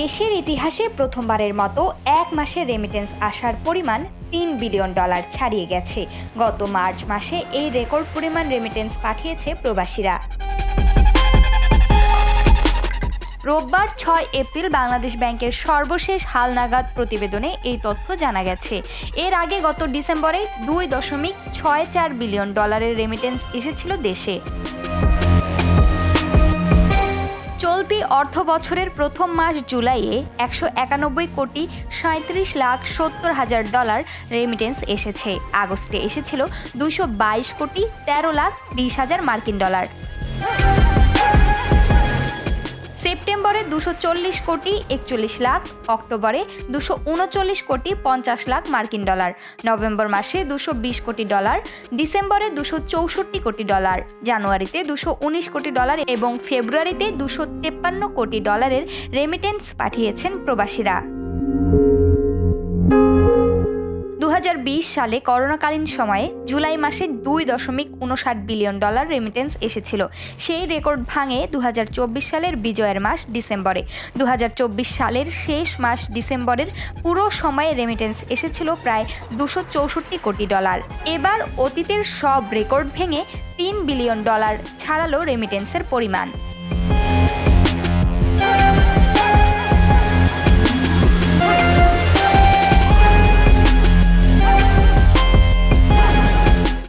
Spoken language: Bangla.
দেশের ইতিহাসে প্রথমবারের মতো এক মাসে রেমিটেন্স আসার পরিমাণ $3 বিলিয়ন ছাড়িয়ে গেছে। গত মার্চ মাসে এই রেকর্ড পরিমাণ রেমিটেন্স পাঠিয়েছে প্রবাসীরা। রোববার 6 এপ্রিল বাংলাদেশ ব্যাংকের সর্বশেষ হালনাগাদ প্রতিবেদনে এই তথ্য জানা গেছে। এর আগে গত ডিসেম্বরে $2.64 বিলিয়ন রেমিটেন্স এসেছিল দেশে। চলতি অর্থ বছরের প্রথম মাস জুলাইয়ে $191,37,70,000 রেমিটেন্স এসেছে। আগস্টে এসেছিল $222,13,20,000 সেপ্টেম্বরে $240,41,00,000, অক্টোবরে $239,50,00,000, নভেম্বর মাসে $220 কোটি, ডিসেম্বরে $264 কোটি, জানুয়ারিতে $219 কোটি এবং ফেব্রুয়ারিতে $253 কোটি রেমিটেন্স পাঠিয়েছেন প্রবাসীরা। 2020 সালে করোনাকালীন সময়ে জুলাই মাসে $2.59 বিলিয়ন রেমিটেন্স এসেছিল। সেই রেকর্ড ভাঙে 2024 সালের বিজয়ের মাস ডিসেম্বরে। 2024 সালের শেষ মাস ডিসেম্বরের পুরো সময়ে রেমিটেন্স এসেছিল প্রায় $264 কোটি। এবার অতীতের সব রেকর্ড ভেঙে $3 বিলিয়ন ছাড়ালো রেমিটেন্সের পরিমাণ।